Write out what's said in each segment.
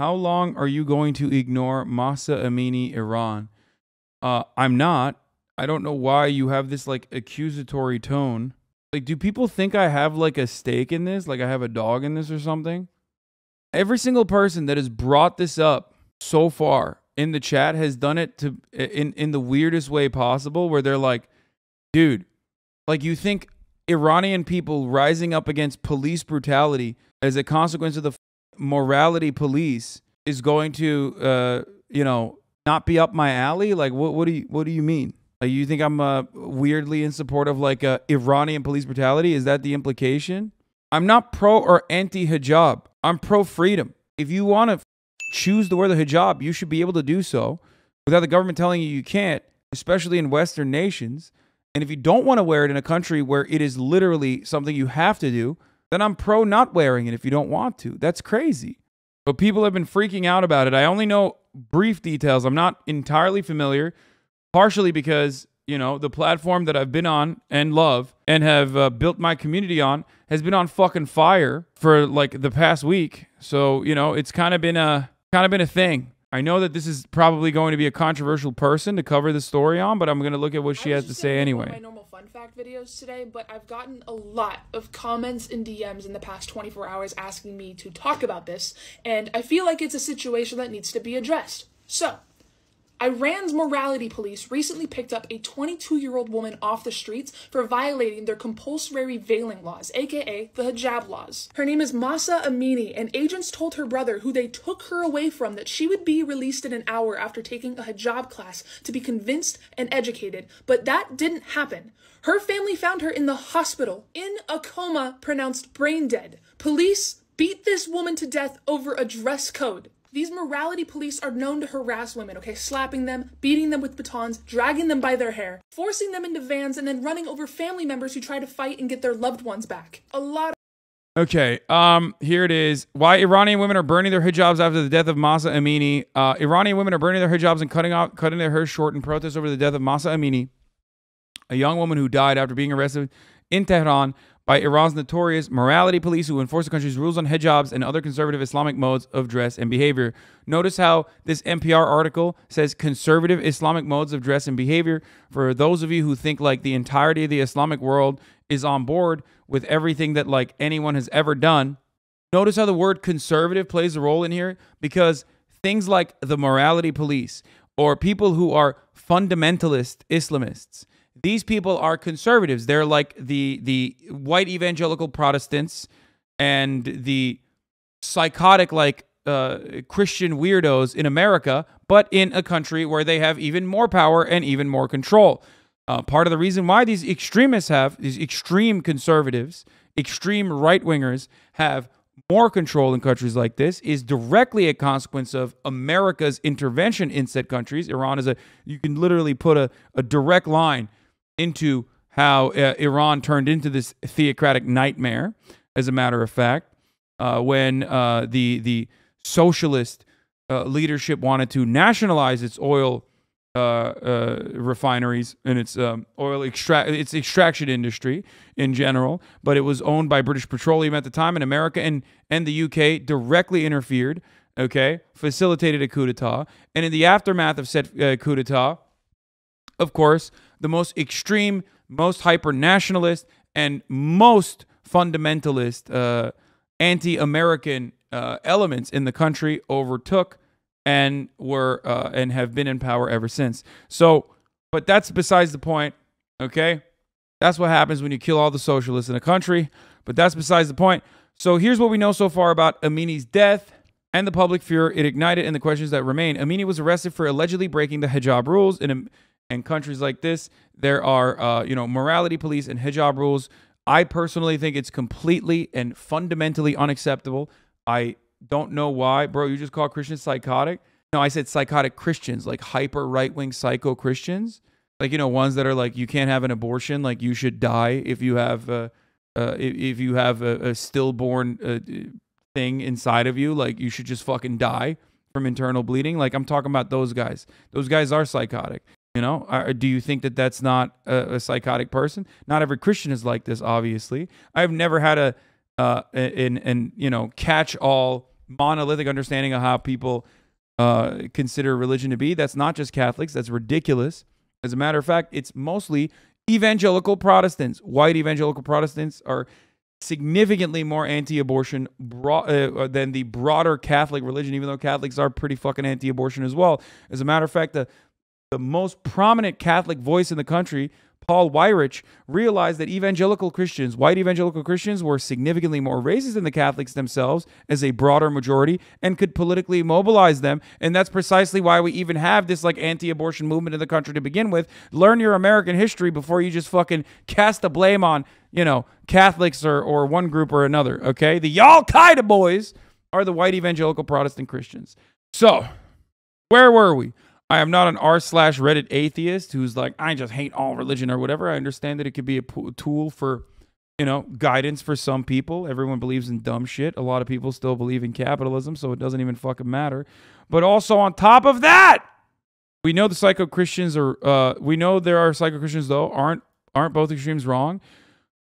How long are you going to ignore Mahsa Amini, Iran? I'm not. I don't know why you have this like accusatory tone. Like, do people think I have like a stake in this? Like I have a dog in this or something? Every single person that has brought this up so far in the chat has done it to in the weirdest way possible, where they're like, dude, like, you think Iranian people rising up against police brutality as a consequence of the morality police is going to you know, not be up my alley? Like, what do you mean? Like, you think I'm weirdly in support of like Iranian police brutality? Is that the implication? I'm not pro or anti hijab. I'm pro freedom. If you want to choose to wear the hijab, you should be able to do so without the government telling you you can't, especially in Western nations. And if you don't want to wear it in a country where it is literally something you have to do, then I'm pro not wearing it if you don't want to. That's crazy. But people have been freaking out about it. I only know brief details. I'm not entirely familiar, partially because, you know, the platform that I've been on and love and have built my community on has been on fucking fire for like the past week. So, you know, it's kind of been a thing. I know that this is probably going to be a controversial person to cover the story on, but I'm going to look at what she has to say anyway. My normal fun fact videos today, but I've gotten a lot of comments and DMs in the past 24 hours asking me to talk about this, and I feel like it's a situation that needs to be addressed. So, Iran's morality police recently picked up a 22-year-old woman off the streets for violating their compulsory veiling laws, aka the hijab laws. Her name is Mahsa Amini, and agents told her brother, who they took her away from, that she would be released in an hour after taking a hijab class to be convinced and educated, but that didn't happen. Her family found her in the hospital, in a coma, pronounced brain dead. Police beat this woman to death over a dress code. These morality police are known to harass women, okay? Slapping them, beating them with batons, dragging them by their hair, forcing them into vans, and then running over family members who try to fight and get their loved ones back. A lot of... Okay, here it is. Why Iranian women are burning their hijabs after the death of Mahsa Amini. Iranian women are burning their hijabs and cutting their hair short in protest over the death of Mahsa Amini, a young woman who died after being arrested in Tehran by Iran's notorious morality police who enforce the country's rules on hijabs and other conservative Islamic modes of dress and behavior. Notice how this NPR article says conservative Islamic modes of dress and behavior. For those of you who think like the entirety of the Islamic world is on board with everything that like anyone has ever done, notice how the word conservative plays a role in here, because things like the morality police or people who are fundamentalist Islamists, these people are conservatives. They're like the white evangelical Protestants and the psychotic like Christian weirdos in America, but in a country where they have even more power and even more control. Part of the reason why these extremists have, these extreme conservatives, extreme right-wingers have more control in countries like this is directly a consequence of America's intervention in said countries. Iran is you can literally put a direct line into how Iran turned into this theocratic nightmare, as a matter of fact, when the socialist leadership wanted to nationalize its oil refineries and its its extraction industry in general, but it was owned by British Petroleum at the time, and America and the UK directly interfered, okay, facilitated a coup d'etat, and in the aftermath of said coup d'etat, of course, the most extreme, most hyper-nationalist, and most fundamentalist anti-American elements in the country overtook and were and have been in power ever since. So, but that's besides the point, okay? That's what happens when you kill all the socialists in a country, but that's besides the point. So here's what we know so far about Amini's death and the public fear it ignited and the questions that remain. Amini was arrested for allegedly breaking the hijab rules. In countries like this, there are, you know, morality police and hijab rules. I personally think it's completely and fundamentally unacceptable. I don't know why. Bro, you just call Christians psychotic? No, I said psychotic Christians, like hyper right-wing psycho Christians. Like, you know, ones that are like, you can't have an abortion, like you should die if you have a stillborn thing inside of you, like you should just fucking die from internal bleeding. Like, I'm talking about those guys. Those guys are psychotic. You know, do you think that that's not a psychotic person? Not every Christian is like this, obviously. I've never had you know, catch-all monolithic understanding of how people consider religion to be. That's not just Catholics. That's ridiculous. As a matter of fact, it's mostly evangelical Protestants. White evangelical Protestants are significantly more anti-abortion than the broader Catholic religion, even though Catholics are pretty fucking anti-abortion as well. As a matter of fact, the most prominent Catholic voice in the country, Paul Weyrich, realized that evangelical Christians, white evangelical Christians, were significantly more racist than the Catholics themselves as a broader majority and could politically mobilize them. And that's precisely why we even have this like anti-abortion movement in the country to begin with. Learn your American history before you just fucking cast the blame on, you know, Catholics or one group or another, okay? The Al-Qaeda boys are the white evangelical Protestant Christians. So, where were we? I am not an r/Reddit atheist who's like, I just hate all religion or whatever. I understand that it could be a tool for, you know, guidance for some people. Everyone believes in dumb shit. A lot of people still believe in capitalism, so it doesn't even fucking matter. But also on top of that, we know the psycho-Christians are, we know there are psycho-Christians though. Aren't both extremes wrong?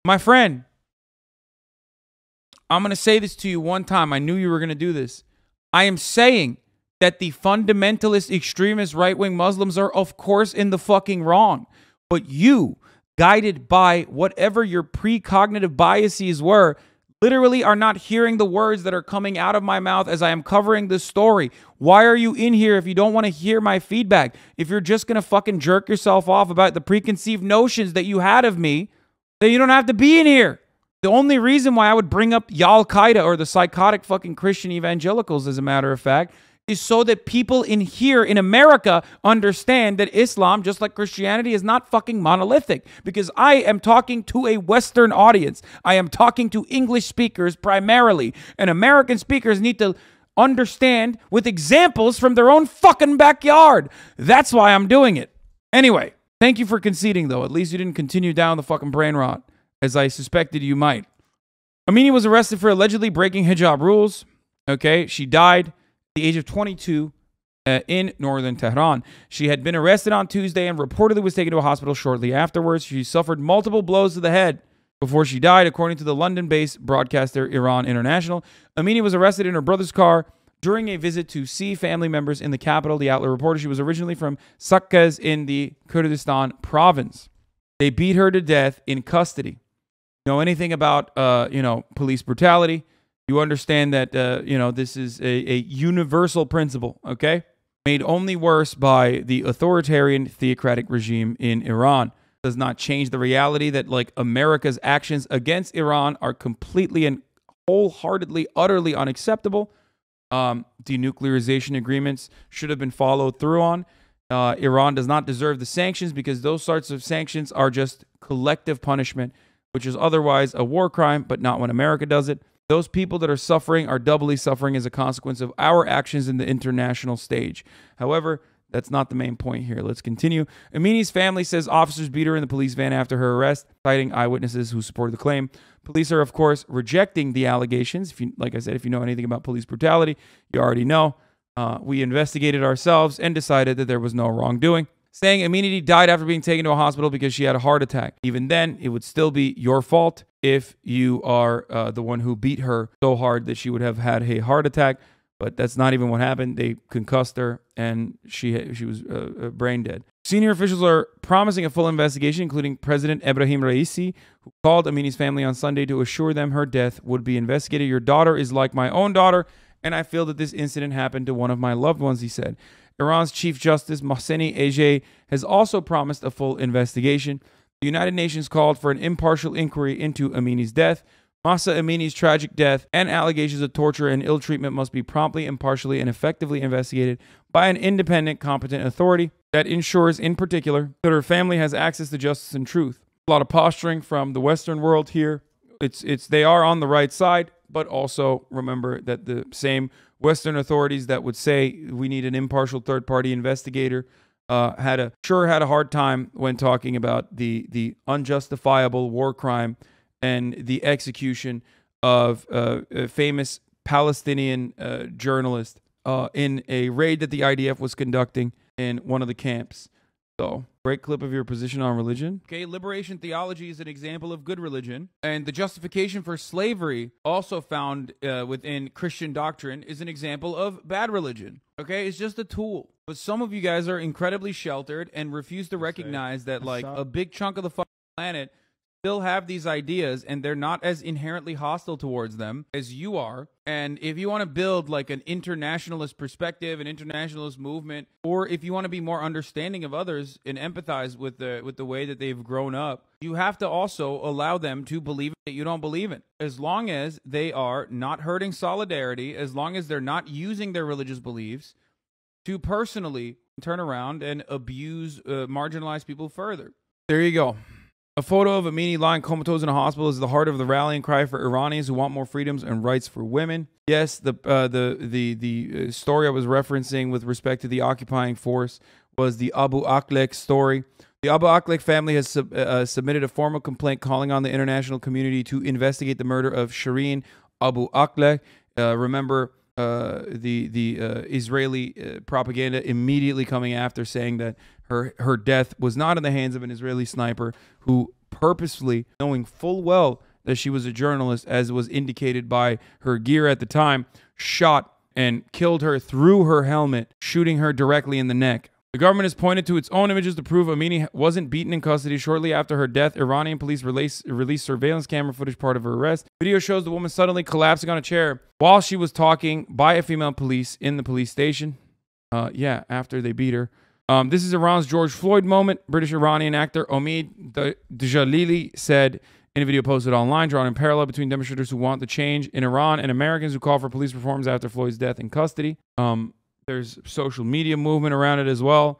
My friend, I'm going to say this to you one time. I knew you were going to do this. I am saying that the fundamentalist, extremist, right-wing Muslims are, of course, in the fucking wrong. But you, guided by whatever your precognitive biases were, literally are not hearing the words that are coming out of my mouth as I am covering this story. Why are you in here if you don't want to hear my feedback? If you're just going to fucking jerk yourself off about the preconceived notions that you had of me, then you don't have to be in here. The only reason why I would bring up Al-Qaeda or the psychotic fucking Christian evangelicals, as a matter of fact, is so that people in here in America understand that Islam, just like Christianity, is not fucking monolithic. Because I am talking to a Western audience. I am talking to English speakers primarily. And American speakers need to understand with examples from their own fucking backyard. That's why I'm doing it. Anyway, thank you for conceding, though. At least you didn't continue down the fucking brain rot, as I suspected you might. Amini was arrested for allegedly breaking hijab rules. Okay, she died the age of 22 in northern Tehran. She had been arrested on Tuesday and reportedly was taken to a hospital shortly afterwards. She suffered multiple blows to the head before she died, according to the London-based broadcaster Iran International. Amini was arrested in her brother's car during a visit to see family members in the capital. The outlet reported she was originally from Saqqez in the Kurdistan province. They beat her to death in custody. Know anything about, police brutality? You understand that, this is a universal principle, okay? Made only worse by the authoritarian theocratic regime in Iran. Does not change the reality that, like, America's actions against Iran are completely and wholeheartedly, utterly unacceptable. Denuclearization agreements should have been followed through on. Iran does not deserve the sanctions because those sorts of sanctions are just collective punishment, which is otherwise a war crime, but not when America does it. Those people that are suffering are doubly suffering as a consequence of our actions in the international stage. However, that's not the main point here. Let's continue. Amini's family says officers beat her in the police van after her arrest, citing eyewitnesses who supported the claim. Police are, of course, rejecting the allegations. Like I said, if you know anything about police brutality, you already know. We investigated ourselves and decided that there was no wrongdoing. Saying Amini died after being taken to a hospital because she had a heart attack. Even then, it would still be your fault if you are the one who beat her so hard that she would have had a heart attack. But that's not even what happened. They concussed her and she was brain dead. Senior officials are promising a full investigation, including President Ebrahim Raisi, who called Amini's family on Sunday to assure them her death would be investigated. Your daughter is like my own daughter, and I feel that this incident happened to one of my loved ones, he said. Iran's Chief Justice Mohseni Ejei has also promised a full investigation. The United Nations called for an impartial inquiry into Amini's death. Mahsa Amini's tragic death and allegations of torture and ill treatment must be promptly, impartially, and effectively investigated by an independent, competent authority that ensures, in particular, that her family has access to justice and truth. A lot of posturing from the Western world here. They are on the right side, but also remember that the same Western authorities that would say we need an impartial third-party investigator had a hard time when talking about the unjustifiable war crime and the execution of a famous Palestinian journalist in a raid that the IDF was conducting in one of the camps So, great clip of your position on religion. Okay, liberation theology is an example of good religion. And the justification for slavery, also found within Christian doctrine, is an example of bad religion. Okay, it's just a tool. But some of you guys are incredibly sheltered and refuse to recognize that, like, a big chunk of the fucking planet still have these ideas, and they're not as inherently hostile towards them as you are. And if you want to build like an internationalist perspective, an internationalist movement, or if you want to be more understanding of others and empathize with the way that they've grown up, you have to also allow them to believe that you don't believe in. As long as they are not hurting solidarity, as long as they're not using their religious beliefs to personally turn around and abuse marginalized people further. There you go. A photo of Amini lying comatose in a hospital is the heart of the rallying cry for Iranians who want more freedoms and rights for women. Yes, the story I was referencing with respect to the occupying force was the Abu Akleh story. The Abu Akleh family has submitted a formal complaint calling on the international community to investigate the murder of Shireen Abu Akleh. Remember, the Israeli propaganda immediately coming after, saying that her death was not in the hands of an Israeli sniper who purposefully, knowing full well that she was a journalist, as was indicated by her gear at the time, shot and killed her through her helmet, shooting her directly in the neck. The government has pointed to its own images to prove Amini wasn't beaten in custody. Shortly after her death, Iranian police released surveillance camera footage part of her arrest. Video shows the woman suddenly collapsing on a chair while she was talking by a female police in the police station. After they beat her. This is Iran's George Floyd moment. British Iranian actor Omid Djalili said in a video posted online, drawing a parallel between demonstrators who want the change in Iran and Americans who call for police reforms after Floyd's death in custody. There's social media movement around it as well.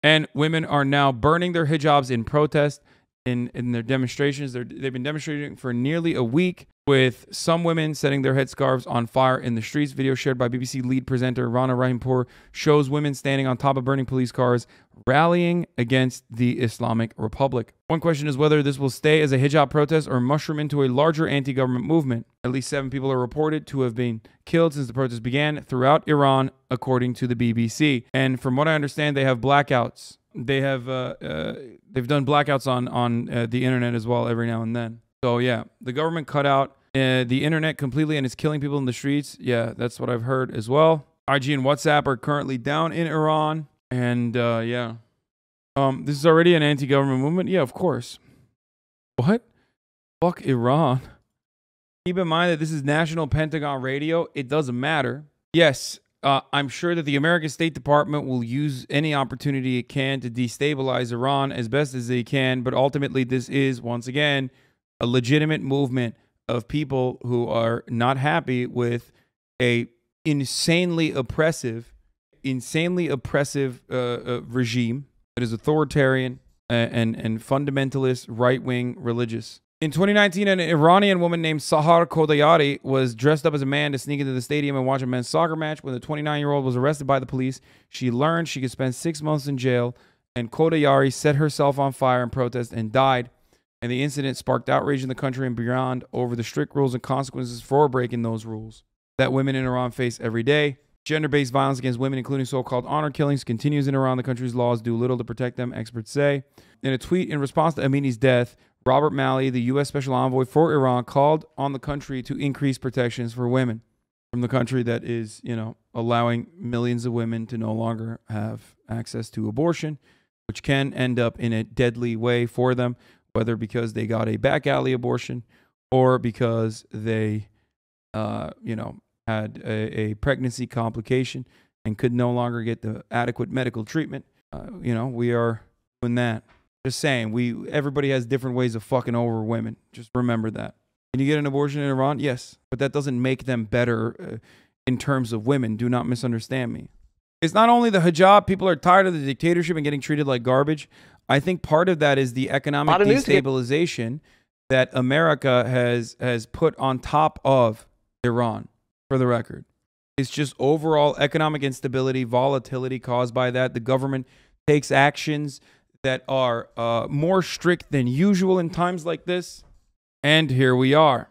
And women are now burning their hijabs in protest in their demonstrations. They've been demonstrating for nearly a week, with some women setting their headscarves on fire in the streets. Video shared by BBC lead presenter Rana Rahimpour shows women standing on top of burning police cars, rallying against the Islamic Republic. One question is whether this will stay as a hijab protest or mushroom into a larger anti-government movement. At least 7 people are reported to have been killed since the protest began throughout Iran, according to the BBC. And from what I understand, they have blackouts. They have they've done blackouts on the internet as well every now and then. So yeah, the government cut out the internet completely and is killing people in the streets. Yeah, that's what I've heard as well. IG and WhatsApp are currently down in Iran. And this is already an anti-government movement. Yeah, of course. What? Fuck Iran. Keep in mind that this is National Pentagon Radio. It doesn't matter. Yes, I'm sure that the American State Department will use any opportunity it can to destabilize Iran as best as they can. But ultimately, this is, once again, a legitimate movement of people who are not happy with a insanely oppressive regime that is authoritarian and fundamentalist, right-wing religious. In 2019, an Iranian woman named Sahar Kodayari was dressed up as a man to sneak into the stadium and watch a men's soccer match. When the 29-year-old was arrested by the police, she learned she could spend 6 months in jail, and Kodayari set herself on fire in protest and died. And the incident sparked outrage in the country and beyond over the strict rules and consequences for breaking those rules that women in Iran face every day. Gender-based violence against women, including so-called honor killings, continues in Iran. The country's laws do little to protect them, experts say. In a tweet in response to Amini's death, Robert Malley, the U.S. Special Envoy for Iran, called on the country to increase protections for women from the country that is, allowing millions of women to no longer have access to abortion, which can end up in a deadly way for them, whether because they got a back alley abortion or because they, had a pregnancy complication and could no longer get the adequate medical treatment. We are doing that. Just saying, everybody has different ways of fucking over women. Just remember that. Can you get an abortion in Iran? Yes, but that doesn't make them better in terms of women. Do not misunderstand me. It's not only the hijab. People are tired of the dictatorship and getting treated like garbage. I think part of that is the economic destabilization that America has put on top of Iran, for the record. It's just overall economic instability, volatility caused by that. The government takes actions that are more strict than usual in times like this. And here we are.